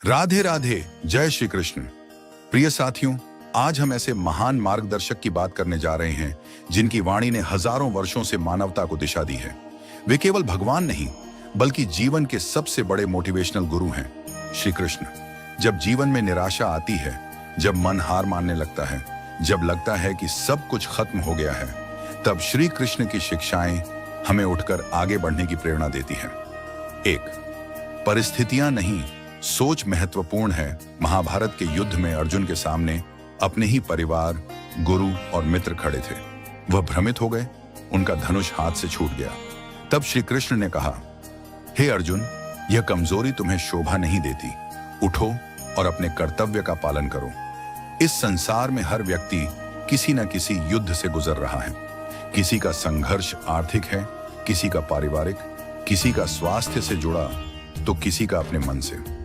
राधे राधे, जय श्री कृष्ण। प्रिय साथियों, आज हम ऐसे महान मार्गदर्शक की बात करने जा रहे हैं जिनकी वाणी ने हजारों वर्षों से मानवता को दिशा दी है। वे केवल भगवान नहीं बल्कि जीवन के सबसे बड़े मोटिवेशनल गुरु हैं, श्री कृष्ण। जब जीवन में निराशा आती है, जब मन हार मानने लगता है, जब लगता है कि सब कुछ खत्म हो गया है, तब श्री कृष्ण की शिक्षाएं हमें उठकर आगे बढ़ने की प्रेरणा देती हैं। एक, परिस्थितियां नहीं, सोच महत्वपूर्ण है। महाभारत के युद्ध में अर्जुन के सामने अपने ही परिवार, गुरु और मित्र खड़े थे। वह भ्रमित हो गए, उनका धनुष हाथ से छूट गया। तब श्री कृष्ण ने कहा, हे अर्जुन, यह कमजोरी तुम्हें शोभा नहीं देती। उठो और अपने कर्तव्य का पालन करो। इस संसार में हर व्यक्ति किसी न किसी युद्ध से गुजर रहा है। किसी का संघर्ष आर्थिक है, किसी का पारिवारिक, किसी का स्वास्थ्य से जुड़ा, तो किसी का अपने मन से।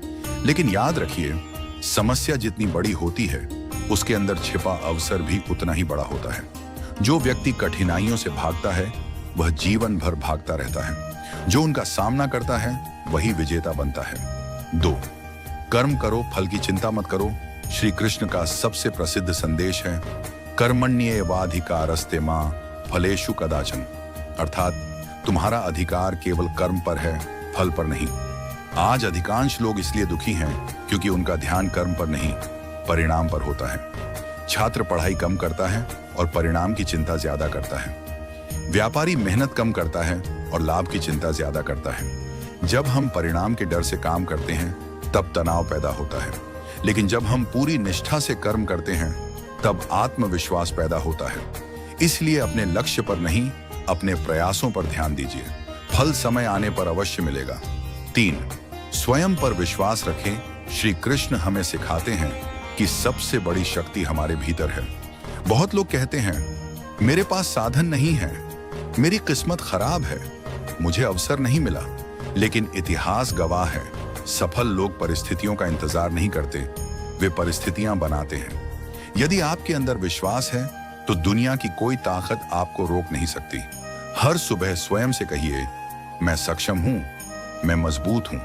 लेकिन याद रखिए, समस्या जितनी बड़ी होती है, उसके अंदर छिपा अवसर भी उतना ही बड़ा होता है। जो व्यक्ति कठिनाइयों से भागता है, वह जीवन भर भागता रहता है। जो उनका सामना करता है, वही विजेता बनता है। 2, कर्म करो, फल की चिंता मत करो। श्री कृष्ण का सबसे प्रसिद्ध संदेश है, कर्मण्येवाधिकारस्ते मां फलेषु कदाचन। अर्थात तुम्हारा अधिकार केवल कर्म पर है, फल पर नहीं। आज अधिकांश लोग इसलिए दुखी हैं क्योंकि उनका ध्यान कर्म पर नहीं, परिणाम पर होता है। छात्र पढ़ाई कम करता है और परिणाम की चिंता ज्यादा करता है। व्यापारी मेहनत कम करता है और लाभ की चिंता ज्यादा करता है। जब हम परिणाम के डर से काम करते हैं, तब तनाव पैदा होता है। लेकिन जब हम पूरी निष्ठा से कर्म करते हैं, तब आत्मविश्वास पैदा होता है। इसलिए अपने लक्ष्य पर नहीं, अपने प्रयासों पर ध्यान दीजिए। फल समय आने पर अवश्य मिलेगा। 3, स्वयं पर विश्वास रखें। श्री कृष्ण हमें सिखाते हैं कि सबसे बड़ी शक्ति हमारे भीतर है। बहुत लोग कहते हैं, मेरे पास साधन नहीं है, मेरी किस्मत खराब है, मुझे अवसर नहीं मिला। लेकिन इतिहास गवाह है, सफल लोग परिस्थितियों का इंतजार नहीं करते, वे परिस्थितियां बनाते हैं। यदि आपके अंदर विश्वास है, तो दुनिया की कोई ताकत आपको रोक नहीं सकती। हर सुबह स्वयं से कहिए, मैं सक्षम हूं, मैं मजबूत हूं,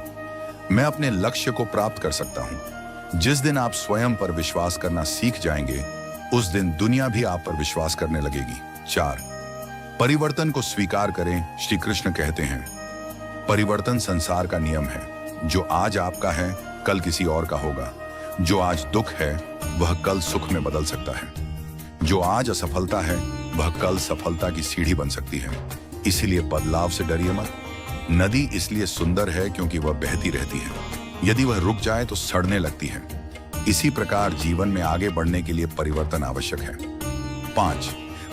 मैं अपने लक्ष्य को प्राप्त कर सकता हूं। जिस दिन आप स्वयं पर विश्वास करना सीख जाएंगे, उस दिन दुनिया भी आप पर विश्वास करने लगेगी। 4, परिवर्तन को स्वीकार करें। श्री कृष्ण कहते हैं, परिवर्तन संसार का नियम है। जो आज आपका है, कल किसी और का होगा। जो आज दुख है, वह कल सुख में बदल सकता है। जो आज असफलता है, वह कल सफलता की सीढ़ी बन सकती है। इसीलिए बदलाव से डरिए मत। नदी इसलिए सुंदर है क्योंकि वह बहती रहती है। यदि वह रुक जाए तो सड़ने लगती है। इसी प्रकार जीवन में आगे बढ़ने के लिए परिवर्तन आवश्यक है। 5,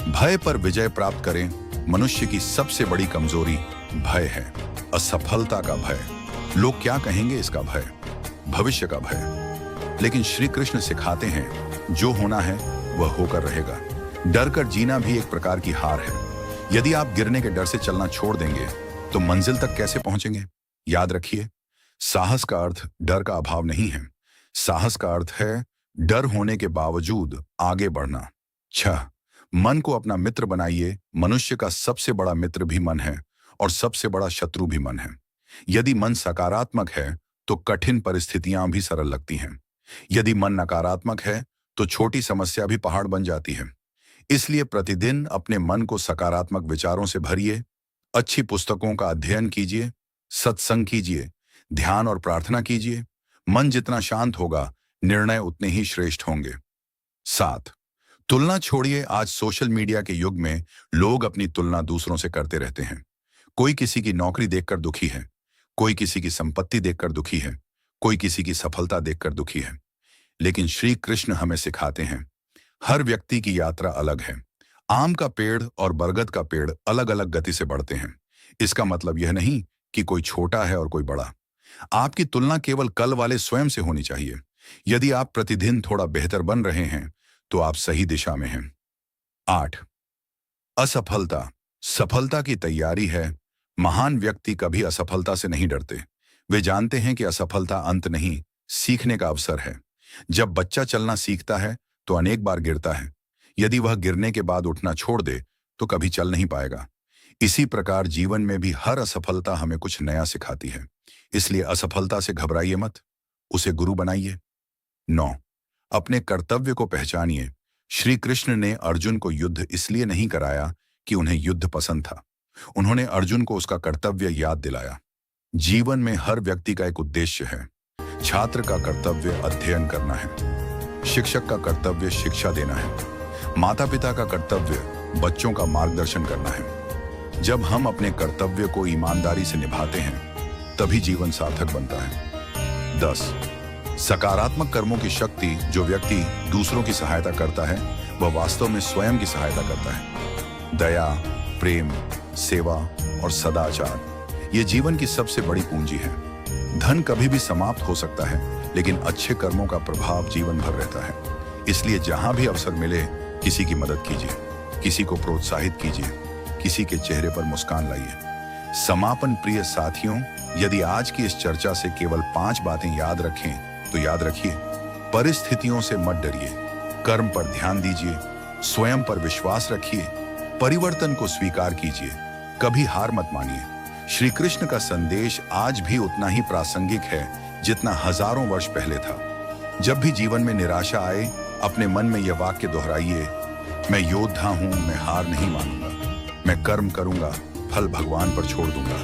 भय पर विजय प्राप्त करें। मनुष्य की सबसे बड़ी कमजोरी भय है। असफलता का भय, लोग क्या कहेंगे इसका भय, भविष्य का भय। लेकिन श्री कृष्ण सिखाते हैं, जो होना है वह होकर रहेगा। डर कर जीना भी एक प्रकार की हार है। यदि आप गिरने के डर से चलना छोड़ देंगे, तो मंजिल तक कैसे पहुंचेंगे? याद रखिए, साहस का अर्थ डर का अभाव नहीं है। साहस का अर्थ है डर होने के बावजूद आगे बढ़ना। 6, मन को अपना मित्र बनाइए। मनुष्य का सबसे बड़ा मित्र भी मन है और सबसे बड़ा शत्रु भी मन है। यदि मन सकारात्मक है, तो कठिन परिस्थितियां भी सरल लगती हैं। यदि मन नकारात्मक है, तो छोटी समस्या भी पहाड़ बन जाती है। इसलिए प्रतिदिन अपने मन को सकारात्मक विचारों से भरिए। अच्छी पुस्तकों का अध्ययन कीजिए, सत्संग कीजिए, ध्यान और प्रार्थना कीजिए। मन जितना शांत होगा, निर्णय उतने ही श्रेष्ठ होंगे। 7, तुलना छोड़िए। आज सोशल मीडिया के युग में लोग अपनी तुलना दूसरों से करते रहते हैं। कोई किसी की नौकरी देखकर दुखी है, कोई किसी की संपत्ति देखकर दुखी है, कोई किसी की सफलता देखकर दुखी है। लेकिन श्री कृष्ण हमें सिखाते हैं, हर व्यक्ति की यात्रा अलग है। आम का पेड़ और बरगद का पेड़ अलग अलग गति से बढ़ते हैं। इसका मतलब यह नहीं कि कोई छोटा है और कोई बड़ा। आपकी तुलना केवल कल वाले स्वयं से होनी चाहिए। यदि आप प्रतिदिन थोड़ा बेहतर बन रहे हैं, तो आप सही दिशा में हैं। 8, असफलता सफलता की तैयारी है। महान व्यक्ति कभी असफलता से नहीं डरते। वे जानते हैं कि असफलता अंत नहीं, सीखने का अवसर है। जब बच्चा चलना सीखता है, तो अनेक बार गिरता है। यदि वह गिरने के बाद उठना छोड़ दे, तो कभी चल नहीं पाएगा। इसी प्रकार जीवन में भी हर असफलता हमें कुछ नया सिखाती है। इसलिए असफलता से घबराइए मत, उसे गुरु बनाइए। 9, अपने कर्तव्य को पहचानिए। श्री कृष्ण ने अर्जुन को युद्ध इसलिए नहीं कराया कि उन्हें युद्ध पसंद था। उन्होंने अर्जुन को उसका कर्तव्य याद दिलाया। जीवन में हर व्यक्ति का एक उद्देश्य है। छात्र का कर्तव्य अध्ययन करना है, शिक्षक का कर्तव्य शिक्षा देना है, माता पिता का कर्तव्य बच्चों का मार्गदर्शन करना है। जब हम अपने कर्तव्य को ईमानदारी से निभाते हैं तभी जीवन सार्थक बनता है। 10, सकारात्मक कर्मों की शक्ति। जो व्यक्ति दूसरों की सहायता करता है वह वास्तव में स्वयं की सहायता करता है। दया, प्रेम, सेवा और सदाचार ये जीवन की सबसे बड़ी पूंजी है। धन कभी भी समाप्त हो सकता है, लेकिन अच्छे कर्मों का प्रभाव जीवन भर रहता है। इसलिए जहां भी अवसर मिले किसी की मदद कीजिए, किसी को प्रोत्साहित कीजिए, किसी के चेहरे पर मुस्कान लाइए। समापन प्रिय साथियों, यदि आज की इस चर्चा से केवल 5 बातें याद रखें तो याद रखिए, परिस्थितियों से मत डरिए, कर्म पर ध्यान दीजिए, स्वयं पर विश्वास रखिए, परिवर्तन को स्वीकार कीजिए, कभी हार मत मानिए। श्री कृष्ण का संदेश आज भी उतना ही प्रासंगिक है जितना हजारों वर्ष पहले था। जब भी जीवन में निराशा आए, अपने मन में यह वाक्य दोहराइए, मैं योद्धा हूं, मैं हार नहीं मानूंगा, मैं कर्म करूंगा, फल भगवान पर छोड़ दूंगा,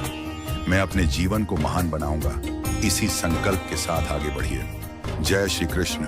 मैं अपने जीवन को महान बनाऊंगा। इसी संकल्प के साथ आगे बढ़िए। जय श्री कृष्ण।